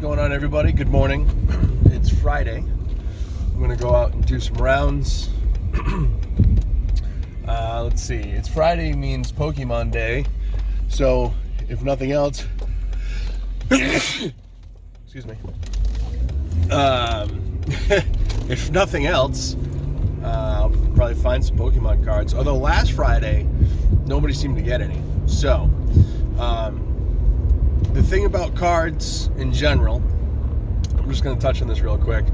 going on, everybody? Good morning. It's Friday. I'm gonna go out and do some rounds. Let's see. It's Friday means Pokemon Day, so if nothing else, excuse me. If nothing else, I'll probably find some Pokemon cards. Although last Friday, nobody seemed to get any. So, the thing about cards in general, I'm just going to touch on this real quick,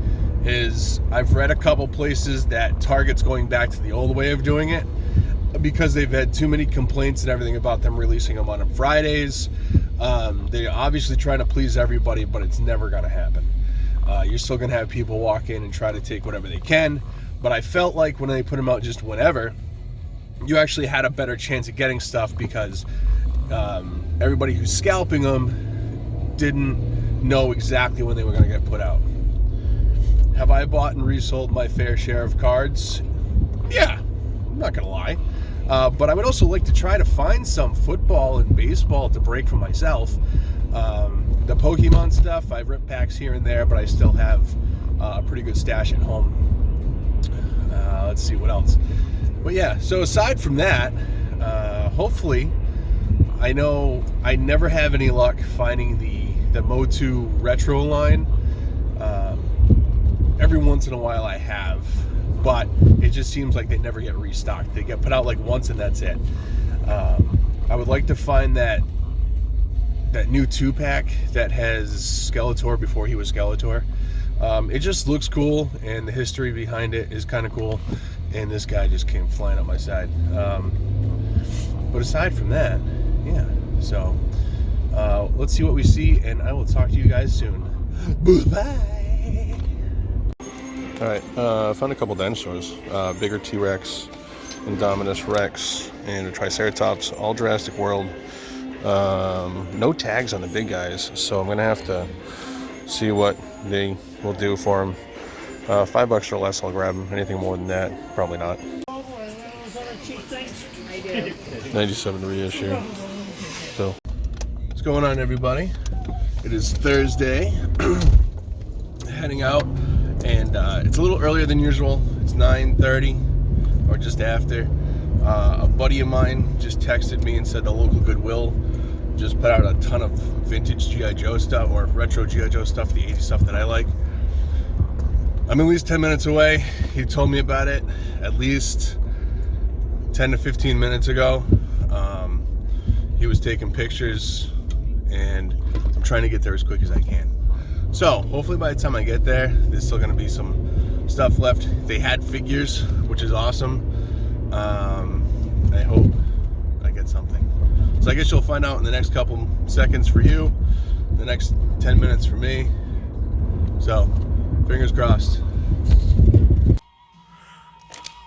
is I've read a couple places that Target's going back to the old way of doing it because they've had too many complaints and everything about them releasing them on Fridays. They're obviously trying to please everybody, but it's never going to happen. You're still going to have people walk in and try to take whatever they can, but I felt like when they put them out just whenever, you actually had a better chance of getting stuff because everybody who's scalping them didn't know exactly when they were going to get put out. Have I bought and resold my fair share of cards? Yeah, I'm not going to lie. But I would also like to try to find some football and baseball to break for myself. The Pokemon stuff, I've ripped packs here and there, but I still have a pretty good stash at home. Let's see what else. But yeah, so aside from that, hopefully, I know I never have any luck finding the Motu Retro line. Every once in a while I have, but it just seems like they never get restocked. They get put out like once and that's it. I would like to find that new 2-pack that has Skeletor before he was Skeletor. It just looks cool, and the history behind it is kind of cool, and this guy just came flying up my side. But aside from that, yeah, so let's see what we see, and I will talk to you guys soon. Bye. Alright, found a couple dinosaurs. Bigger T-Rex, Indominus Rex, and a Triceratops, all Jurassic World. No tags on the big guys, so I'm going to have to see what they will do for them. $5 or less, I'll grab them. Anything more than that, probably not. 97 reissue. So, what's going on, everybody? It is Thursday. Heading out, and it's a little earlier than usual. It's 9:30 or just after. A buddy of mine just texted me and said the local Goodwill just put out a ton of vintage G.I. Joe stuff, or retro G.I. Joe stuff, the 80s stuff that I like. I'm at least 10 minutes away. He told me about it at least 10 to 15 minutes ago. He was taking pictures, and I'm trying to get there as quick as I can. So hopefully by the time I get there, there's still going to be some stuff left. They had figures, which is awesome. I hope I get something. So I guess you'll find out in the next couple seconds for you, the next 10 minutes for me. So, fingers crossed.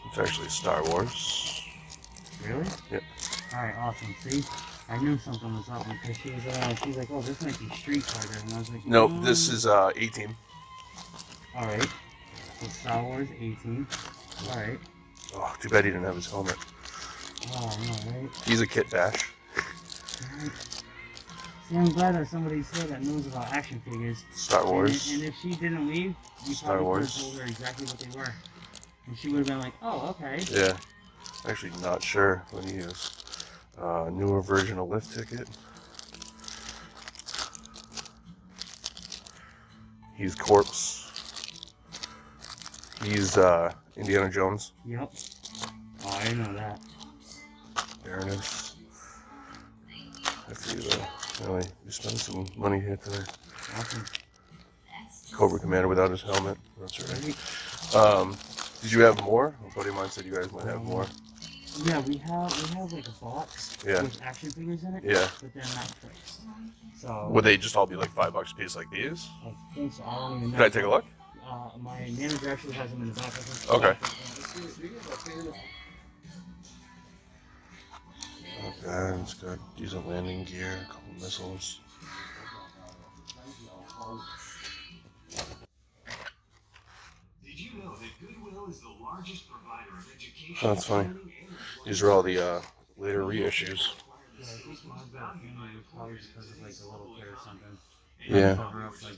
It's actually Star Wars. Really? Yep. Alright, awesome. See? I knew something was up because she was like, oh, this might be Street Fighter. And I was like, Nope, this is 18. Alright. So Star Wars 18. Alright. Oh, too bad he didn't have his helmet. Oh, no, right? He's a kit bash. Right. See, I'm glad that somebody's here that knows about action figures. Star Wars. And if she didn't leave, you Star probably Wars. could have told her exactly what they were. And she would have been like, oh, okay. Yeah. Actually, not sure what he is. Newer version of lift ticket. He's Corpse. He's Indiana Jones. Yep. Oh, I didn't know that. There it is. After you, anyway, you spend some money here today. Awesome. Cobra Commander without his helmet. That's right. Did you have more? A buddy of mine said you guys might have more. Yeah, we have like a box with action figures in it. Yeah. But they're not fixed. So Would they just all be like $5 a piece like these? I think so. I don't even know. Can I take a look? My manager actually has them in the back. Okay. Okay, that's good. Diesel landing gear, a couple missiles. Did you know that Goodwill is the largest provider of education? Oh, that's funny. These are all the later reissues. Yeah, I think mine's got a family, probably because of like a little kid or something. Try Yeah. to cover up like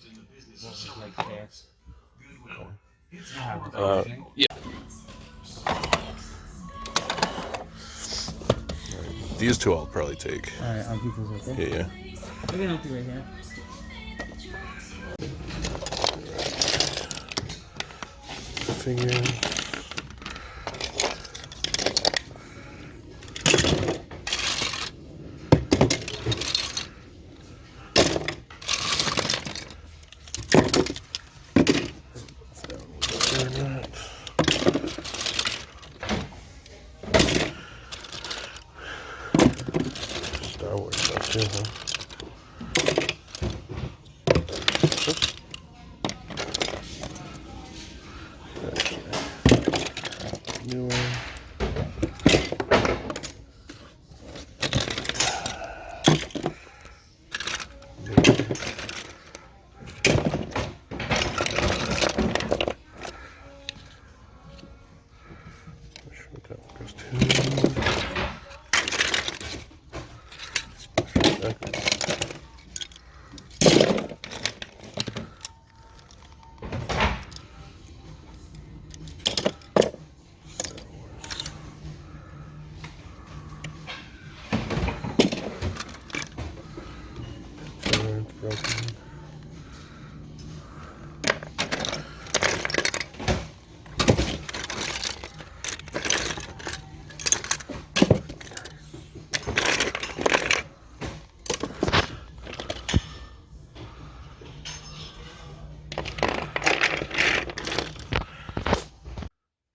what was like there. Yeah, with Uh, everything. yeah. These two I'll probably take. Alright, I'll keep those okay. Yeah. We can help you right here. Figure. Star Wars stuff too, huh? Oops. New one.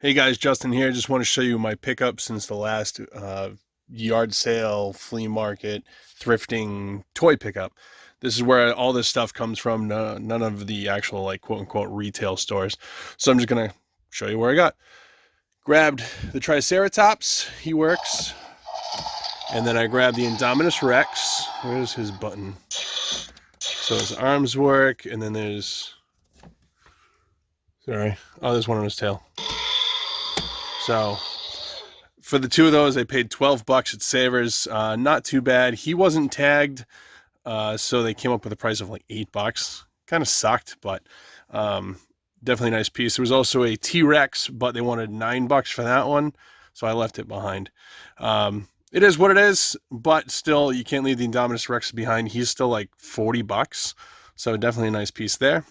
Hey guys, Justin here. Just want to show you my pickup since the last yard sale, flea market, thrifting toy pickup. This is where all this stuff comes from, none of the actual like quote unquote retail stores. So I'm just going to show you where I got. Grabbed the Triceratops, he works. And then I grabbed the Indominus Rex. Where's his button? So his arms work, and then there's, sorry, oh, there's one on his tail. So for the two of those, I paid $12 at Savers. Not too bad. He wasn't tagged, so they came up with a price of like $8. Kind of sucked, but definitely a nice piece. There was also a T-Rex, but they wanted $9 for that one, so I left it behind. It is what it is, but still, you can't leave the Indominus Rex behind. He's still like $40, so definitely a nice piece there.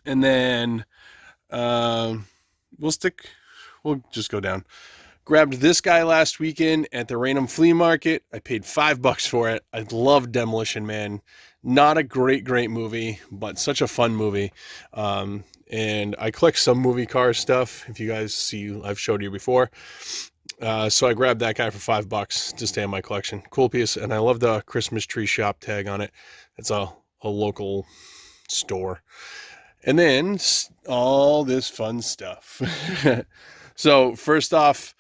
And then we'll just go down. Grabbed this guy last weekend at the random flea market. I paid $5 for it. I love Demolition Man. Not a great movie, but such a fun movie. And I collect some movie car stuff. If you guys see, I've showed you before. So I grabbed that guy for $5 to stay in my collection. Cool piece, and I love the Christmas tree shop tag on it. It's a local store. And then all this fun stuff. So first off,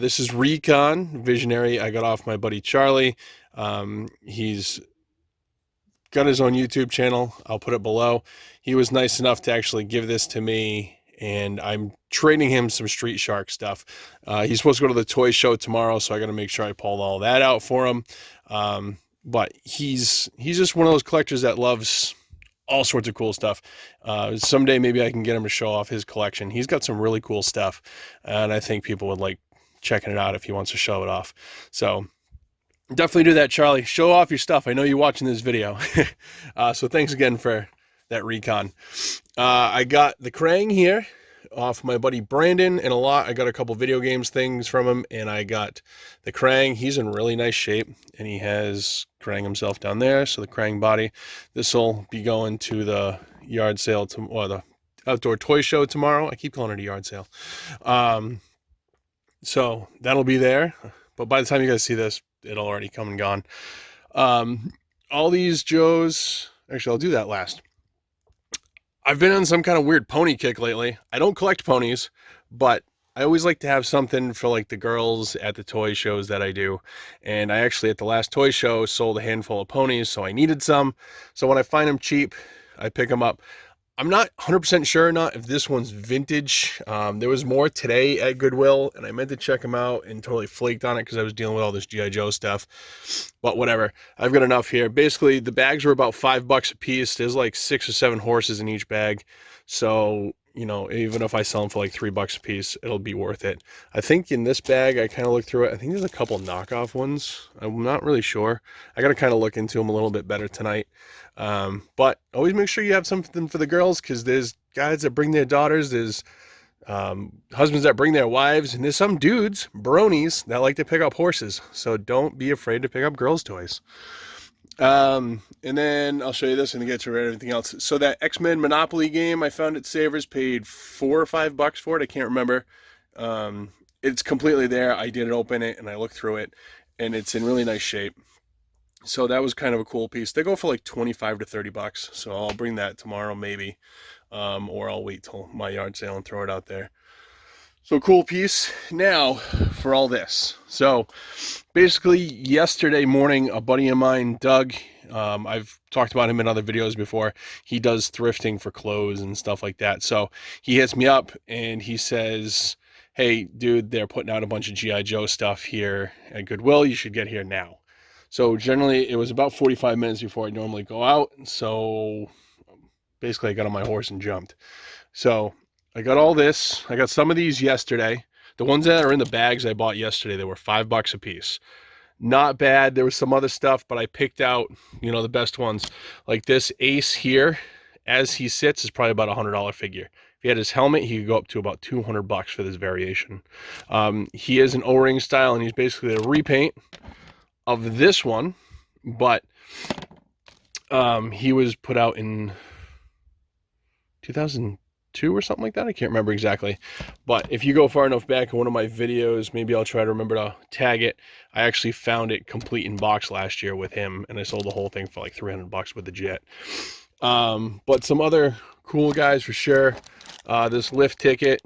this is Recon Visionary. I got off my buddy Charlie. He's got his own YouTube channel. I'll put it below. He was nice enough to actually give this to me, and I'm trading him some Street Shark stuff. He's supposed to go to the toy show tomorrow, so I got to make sure I pull all that out for him. But he's just one of those collectors that loves all sorts of cool stuff. Someday maybe I can get him to show off his collection. He's got some really cool stuff, and I think people would like checking it out if he wants to show it off. So definitely do that, Charlie. Show off your stuff. I know you're watching this video. So thanks again for that Recon. I got the Krang here off my buddy Brandon, and I got a couple video games things from him, and I got the Krang. He's in really nice shape, and he has Krang himself down there, so the Krang body. This will be going to the yard sale, or the outdoor toy show tomorrow. I keep calling it a yard sale. So that'll be there, but by the time you guys see this, it'll already come and gone. All these Joes, actually I'll do that last. I've been on some kind of weird pony kick lately. I don't collect ponies, but I always like to have something for like the girls at the toy shows that I do. And I actually at the last toy show sold a handful of ponies, so I needed some. So when I find them cheap, I pick them up. I'm not 100% sure or not if this one's vintage. There was more today at Goodwill, and I meant to check them out and totally flaked on it because I was dealing with all this G.I. Joe stuff. But whatever, I've got enough here. Basically, the bags were about $5 a piece. There's like 6 or 7 horses in each bag. So, you know, even if I sell them for like $3 a piece, it'll be worth it. I think in this bag, I kind of looked through it. I think there's a couple knockoff ones. I'm not really sure. I got to kind of look into them a little bit better tonight. But always make sure you have something for the girls, because there's guys that bring their daughters, there's husbands that bring their wives, and there's some dudes, bronies, that like to pick up horses. So don't be afraid to pick up girls' toys. And then I'll show you this and get to everything else. So that X-Men Monopoly game I found at Savers, paid $4 or $5 for it. I can't remember. It's completely there. I did open it and I looked through it, and it's in really nice shape. So that was kind of a cool piece. They go for like $25 to $30. So I'll bring that tomorrow maybe. Or I'll wait till my yard sale and throw it out there. So cool piece. Now for all this. So basically yesterday morning, a buddy of mine, Doug, I've talked about him in other videos before. He does thrifting for clothes and stuff like that. So he hits me up and he says, hey dude, they're putting out a bunch of G.I. Joe stuff here at Goodwill. You should get here now. So generally it was about 45 minutes before I normally go out. So basically I got on my horse and jumped. So I got all this. I got some of these yesterday. The ones that are in the bags I bought yesterday, they were $5 a piece. Not bad. There was some other stuff, but I picked out, you know, the best ones. Like this Ace here, as he sits, is probably about $100 figure. If he had his helmet, he could go up to about $200 for this variation. He is an O-ring style, and he's basically a repaint of this one, but he was put out in 2002 or something like that. I can't remember exactly, but if you go far enough back in one of my videos, maybe I'll try to remember to tag it. I actually found it complete in box last year with him, and I sold the whole thing for like $300 with the jet. But some other cool guys for sure. This lift ticket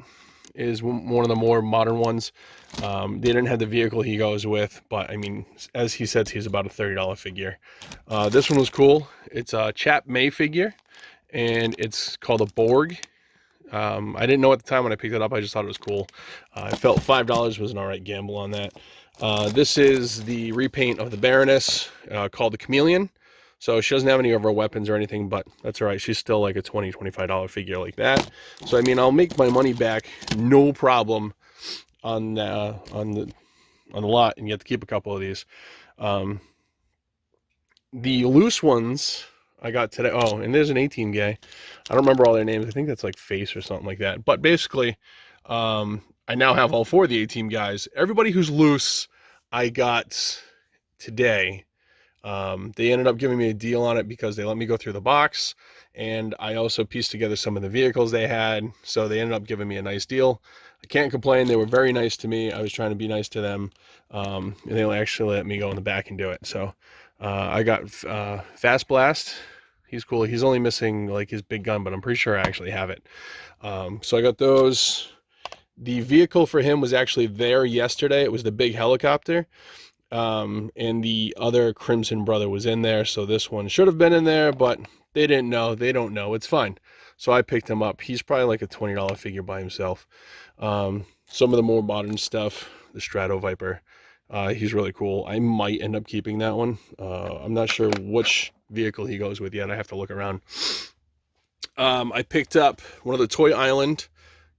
is one of the more modern ones. They didn't have the vehicle he goes with, but I mean, as he said, he's about a $30 figure. This one was cool. It's a Chap May figure, and it's called a Borg. I didn't know at the time when I picked it up. I just thought it was cool. I felt $5 was an alright gamble on that. This is the repaint of the Baroness, called the Chameleon. So she doesn't have any of her weapons or anything, but that's all right. She's still like a $20, $25 figure like that. So I mean, I'll make my money back, no problem, on the lot, and you have to keep a couple of these. The loose ones I got today. Oh, and there's an 18 guy. I don't remember all their names. I think that's like Face or something like that. But basically, I now have all 4 of the 18 guys. Everybody who's loose, I got today. They ended up giving me a deal on it because they let me go through the box, and I also pieced together some of the vehicles they had, so they ended up giving me a nice deal. I can't complain. They were very nice to me. I was trying to be nice to them, and they actually let me go in the back and do it. So I got Fast Blast. He's cool. He's only missing like his big gun, but I'm pretty sure I actually have it. So I got those. The vehicle for him was actually there yesterday. It was the big helicopter. And the other Crimson brother was in there, so this one should have been in there, but they didn't know. They don't know. It's fine. So I picked him up. He's probably like a $20 figure by himself. Some of the more modern stuff, the Strato Viper, he's really cool. I might end up keeping that one. I'm not sure which vehicle he goes with yet. I have to look around. I picked up one of the Toy Island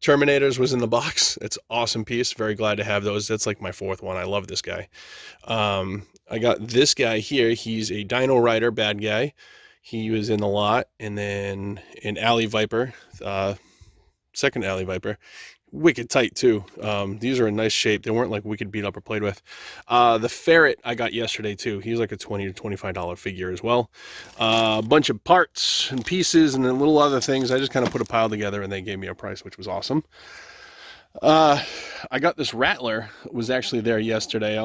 Terminators was in the box. It's an awesome piece. Very glad to have those. That's like my 4th one. I love this guy. I got this guy here. He's a Dino Rider bad guy. He was in the lot. And then an Alley Viper, second Alley Viper. Wicked tight too. These are in nice shape. They weren't like wicked beat up or played with. The Ferret I got yesterday too. He's like a $20 to $25 figure as well. A bunch of parts and pieces and then little other things. I just kind of put a pile together and they gave me a price, which was awesome. I got this Rattler. It was actually there yesterday.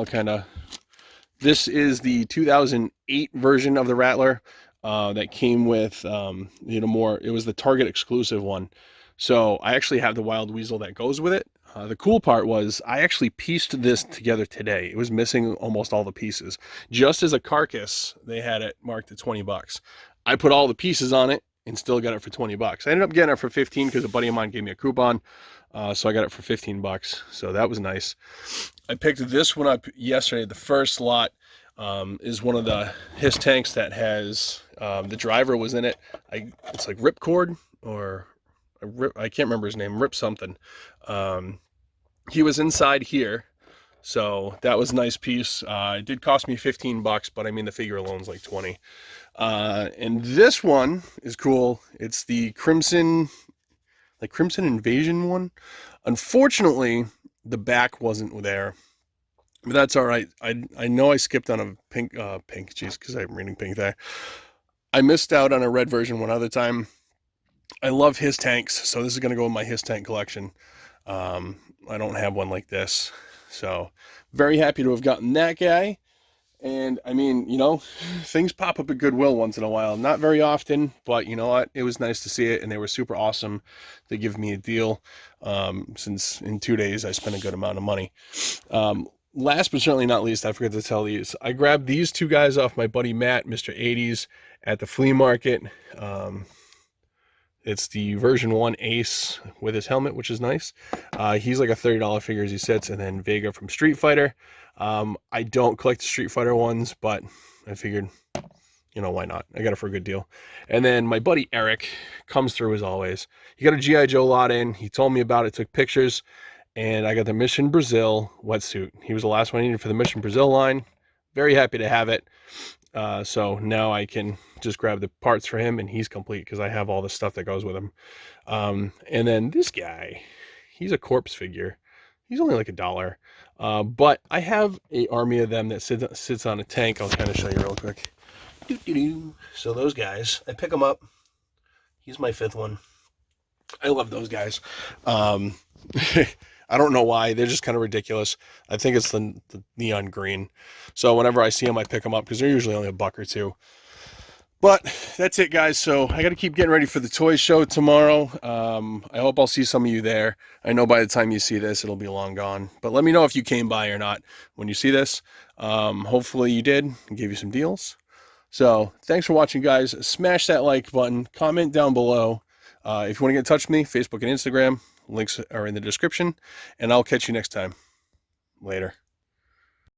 This is the 2008 version of the Rattler that came with, it was the Target exclusive one. So I actually have the Wild Weasel that goes with it. The cool part was I actually pieced this together today. It was missing almost all the pieces. Just as a carcass, they had it marked at $20. I put all the pieces on it, and still got it for 20 bucks. I ended up getting it for 15 because a buddy of mine gave me a coupon. So I got it for 15 bucks. So that was nice. I picked this one up yesterday. The first lot is one of the his tanks that has, the driver was in it. It's like Ripcord or I can't remember his name, Rip something. He was inside here. So that was a nice piece. It did cost me 15 bucks, but I mean, the figure alone's like 20. And this one is cool. It's the Crimson Invasion one. Unfortunately, the back wasn't there, but that's all right. I know I skipped on a pink, jeez, because I'm reading pink there. I missed out on a red version one other time. I love his tanks, so this is going to go in my his tank collection. I don't have one like this, so very happy to have gotten that guy. And I mean, you know, things pop up at Goodwill once in a while. Not very often, but you know what? It was nice to see it, and they were super awesome. They give me a deal, since in 2 days I spent a good amount of money. Last but certainly not least, I forgot to tell these. I grabbed these two guys off my buddy Matt, Mr. 80s, at the flea market. It's the version 1 Ace with his helmet, which is nice. He's like a $30 figure as he sits, and then Vega from Street Fighter. I don't collect the Street Fighter ones, but I figured, you know, why not? I got it for a good deal. And then my buddy Eric comes through as always. He got a G.I. Joe lot in. He told me about it, took pictures, and I got the Mission Brazil wetsuit. He was the last one I needed for the Mission Brazil line. Very happy to have it. So now I can just grab the parts for him, and he's complete because I have all the stuff that goes with him. And then this guy, he's a corpse figure. He's only like $1. But I have an army of them that sits on a tank. I'll kind of show you real quick. So those guys, I pick them up. He's my 5th one. I love those guys. I don't know why. They're just kind of ridiculous. I think it's the neon green. So whenever I see them, I pick them up because they're usually only $1 or $2. But that's it, guys. So I got to keep getting ready for the toy show tomorrow. I hope I'll see some of you there. I know by the time you see this, it'll be long gone. But let me know if you came by or not when you see this. Hopefully you did and gave you some deals. So thanks for watching, guys. Smash that like button. Comment down below. If you want to get in touch with me, Facebook and Instagram. Links are in the description. And I'll catch you next time. Later.